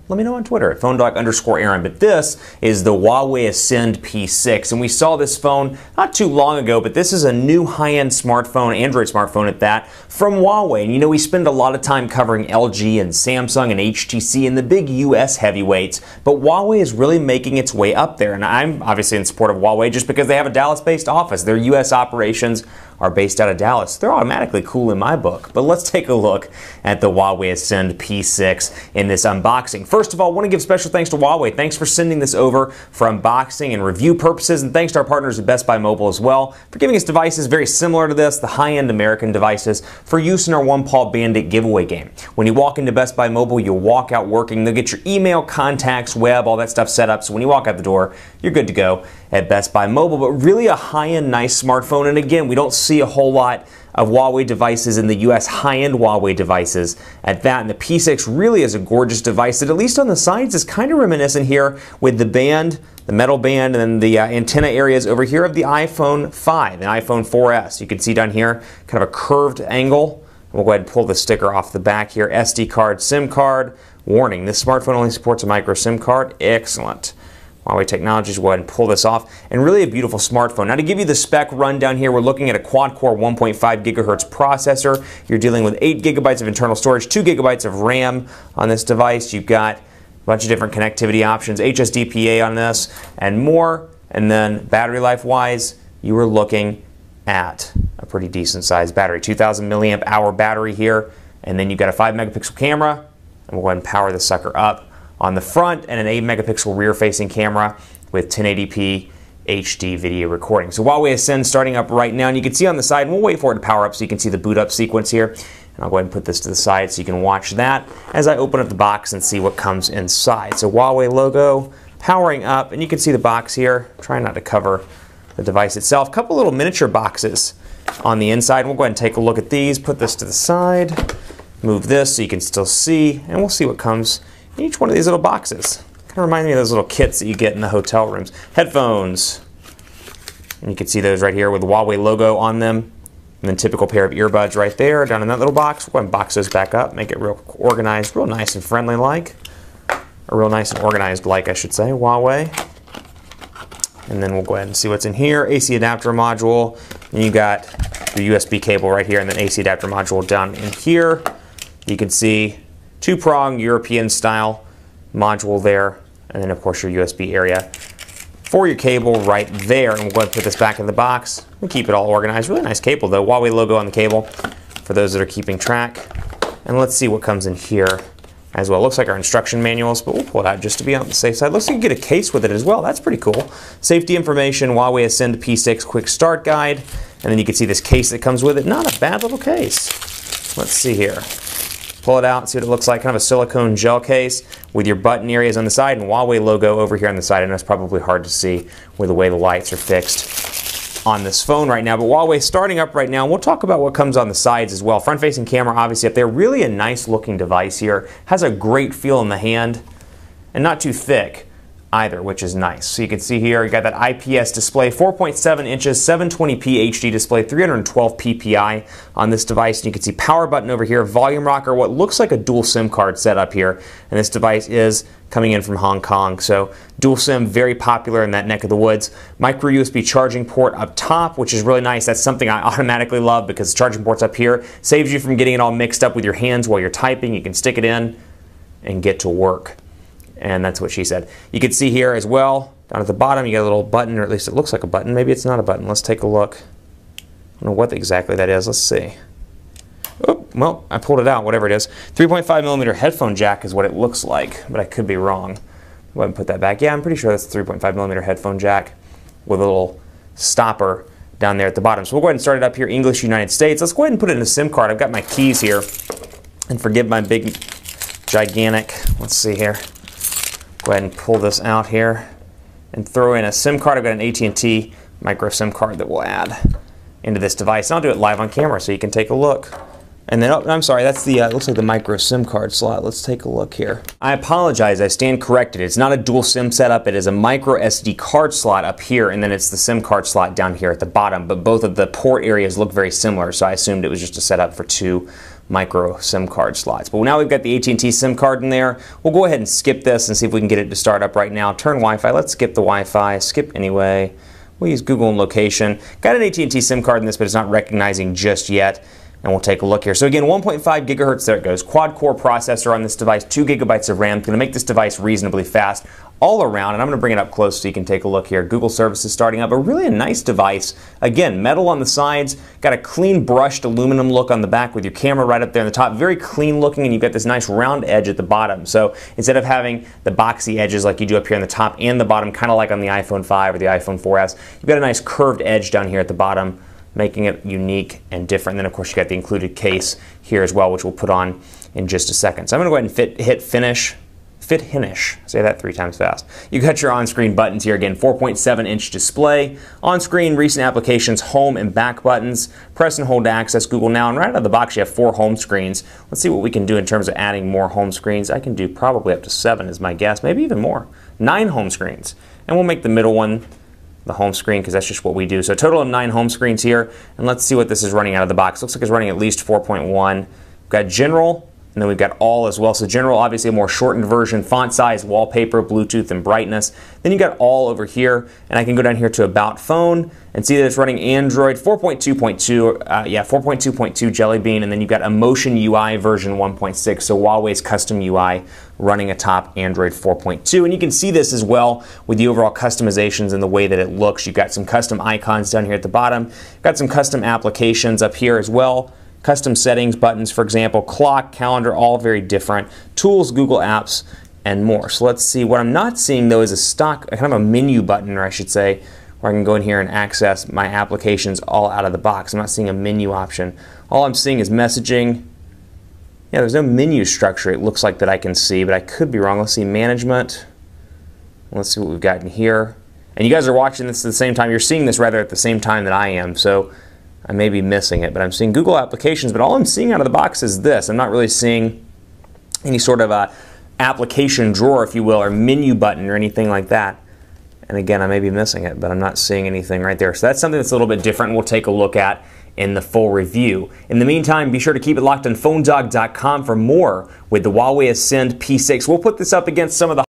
let me know on Twitter at phonedog_Aaron. But this is the HUAWEI Ascend P6, and we saw this phone not too long ago, but this is a new high-end smartphone, Android smartphone at that, from HUAWEI. And you know, we spend a lot of time covering LG and Samsung and HTC and the big US heavyweights, but HUAWEI is really making its way up there. And I'm obviously in support of HUAWEI just because they have a Dallas-based office. Their US operations are based out of Dallas. They're automatically cool in my book. But let's take a look at the HUAWEI Ascend P6 in this unboxing. First of all, I want to give special thanks to HUAWEI. Thanks for sending this over for unboxing and review purposes, and thanks to our partners at Best Buy Mobile as well for giving us devices very similar to this, the high-end American devices, for use in our One Paw Bandit giveaway game. When you walk into Best Buy Mobile, you'll walk out working. They'll get your email, contacts, web, all that stuff set up, so when you walk out the door, you're good to go at Best Buy Mobile. But really a high-end, nice smartphone, and again, we don't see a whole lot of HUAWEI devices in the US, high-end HUAWEI devices at that. And the P6 really is a gorgeous device that, at least on the sides, is kind of reminiscent here with the band, the metal band, and then the antenna areas over here of the iPhone 5 and iPhone 4S. You can see down here kind of a curved angle. We'll go ahead and pull the sticker off the back here. SD card, SIM card. Warning, this smartphone only supports a micro SIM card. Excellent. HUAWEI Technologies, we'll go ahead and pull this off, and really a beautiful smartphone. Now, to give you the spec rundown here, we're looking at a quad-core 1.5 gigahertz processor. You're dealing with 8 gigabytes of internal storage, 2 gigabytes of RAM on this device. You've got a bunch of different connectivity options, HSDPA on this, and more. And then battery life-wise, you were looking at a pretty decent-sized battery, 2,000 milliamp hour battery here, and then you've got a 5-megapixel camera, and we'll go ahead and power this sucker up on the front, and an 8-megapixel rear-facing camera with 1080p HD video recording. So HUAWEI Ascend starting up right now, and you can see on the side, and we'll wait for it to power up so you can see the boot up sequence here. And I'll go ahead and put this to the side so you can watch that as I open up the box and see what comes inside. So HUAWEI logo powering up, and you can see the box here. Trying not to cover the device itself. A couple little miniature boxes on the inside. We'll go ahead and take a look at these, put this to the side, move this so you can still see, and we'll see what comes in each one of these little boxes. Kind of remind me of those little kits that you get in the hotel rooms. Headphones. And you can see those right here with the HUAWEI logo on them. And then typical pair of earbuds right there down in that little box. We'll go ahead and box those back up, make it real organized, real nice and friendly like. Or real nice and organized like, I should say, HUAWEI. And then we'll go ahead and see what's in here. AC adapter module. And you got the USB cable right here, and then AC adapter module down in here. You can see two-prong European style module there, and then of course your USB area for your cable right there. And we'll go ahead and put this back in the box. We'll keep it all organized. Really nice cable though. HUAWEI logo on the cable for those that are keeping track. And let's see what comes in here as well. Looks like our instruction manuals, but we'll pull it out just to be on the safe side. Looks like you get a case with it as well. That's pretty cool. Safety information, HUAWEI Ascend P6 quick start guide, and then you can see this case that comes with it. Not a bad little case. Let's see here. Pull it out, see what it looks like. Kind of a silicone gel case with your button areas on the side and HUAWEI logo over here on the side. And that's probably hard to see with the way the lights are fixed on this phone right now. But HUAWEI starting up right now, and we'll talk about what comes on the sides as well. Front-facing camera obviously up there. Really a nice looking device here. Has a great feel in the hand and not too thick either, which is nice. So you can see here, you got that IPS display, 4.7 inches, 720p HD display, 312 ppi on this device. And you can see power button over here, volume rocker, what looks like a dual SIM card setup here. And this device is coming in from Hong Kong. So dual SIM, very popular in that neck of the woods. Micro USB charging port up top, which is really nice. That's something I automatically love because the charging port's up here. Saves you from getting it all mixed up with your hands while you're typing. You can stick it in and get to work. And that's what she said. You can see here as well, down at the bottom, you got a little button, or at least it looks like a button. Maybe it's not a button. Let's take a look. I don't know what exactly that is. Let's see. Oh, well, I pulled it out, whatever it is. 3.5 millimeter headphone jack is what it looks like, but I could be wrong. Go ahead and put that back. Yeah, I'm pretty sure that's a 3.5 millimeter headphone jack with a little stopper down there at the bottom. So we'll go ahead and start it up here, English, United States. Let's go ahead and put it in a SIM card. I've got my keys here. And forgive my big, gigantic, let's see here. Go ahead and pull this out here and throw in a SIM card. I've got an AT&T micro SIM card that we'll add into this device. And I'll do it live on camera so you can take a look. And then, oh, I'm sorry, that's the, looks like the micro SIM card slot. Let's take a look here. I apologize, I stand corrected. It's not a dual SIM setup, it is a micro SD card slot up here, and then it's the SIM card slot down here at the bottom. But both of the port areas look very similar, so I assumed it was just a setup for two micro SIM card slots. But now we've got the AT&T SIM card in there. We'll go ahead and skip this and see if we can get it to start up right now. Turn Wi-Fi. Let's skip the Wi-Fi. Skip anyway. We'll use Google and location. Got an AT&T SIM card in this, but it's not recognizing just yet. And we'll take a look here. So again, 1.5 gigahertz, there it goes. Quad-core processor on this device, 2 gigabytes of RAM. Going to make this device reasonably fast all around. And I'm going to bring it up close so you can take a look here. Google services starting up, but really a nice device. Again, metal on the sides, got a clean brushed aluminum look on the back with your camera right up there on the top. Very clean looking, and you've got this nice round edge at the bottom. So instead of having the boxy edges like you do up here on the top and the bottom, kind of like on the iPhone 5 or the iPhone 4S, you've got a nice curved edge down here at the bottom, making it unique and different. And then of course you got the included case here as well, which we'll put on in just a second. So I'm going to go ahead and hit finish. Say that 3 times fast. You got your on-screen buttons here again, 4.7-inch display. On-screen, recent applications, home and back buttons. Press and hold to access Google Now. And right out of the box, you have 4 home screens. Let's see what we can do in terms of adding more home screens. I can do probably up to 7 is my guess, maybe even more. 9 home screens. And we'll make the middle one the home screen because that's just what we do. So a total of 9 home screens here. And let's see what this is running out of the box. Looks like it's running at least 4.1. We've got general. And then we've got all as well. So general, obviously a more shortened version, font size, wallpaper, Bluetooth, and brightness. Then you got all over here, and I can go down here to About Phone and see that it's running Android 4.2.2, 4.2.2 Jelly Bean, and then you've got Emotion UI version 1.6, so Huawei's custom UI running atop Android 4.2. And you can see this as well with the overall customizations and the way that it looks. You've got some custom icons down here at the bottom. Got some custom applications up here as well. Custom settings buttons, for example, clock, calendar, all very different. Tools, Google Apps, and more. So let's see. What I'm not seeing, though, is a stock, kind of a menu button, or I should say, where I can go in here and access my applications all out of the box. I'm not seeing a menu option. All I'm seeing is messaging. Yeah, there's no menu structure, it looks like, that I can see, but I could be wrong. Let's see, management. Let's see what we've got in here. And you guys are watching this at the same time. You're seeing this, rather, at the same time that I am. So I may be missing it, but I'm seeing Google applications, but all I'm seeing out of the box is this. I'm not really seeing any sort of a application drawer, if you will, or menu button or anything like that. And again, I may be missing it, but I'm not seeing anything right there. So that's something that's a little bit different we'll take a look at in the full review. In the meantime, be sure to keep it locked on PhoneDog.com for more with the HUAWEI Ascend P6. We'll put this up against some of the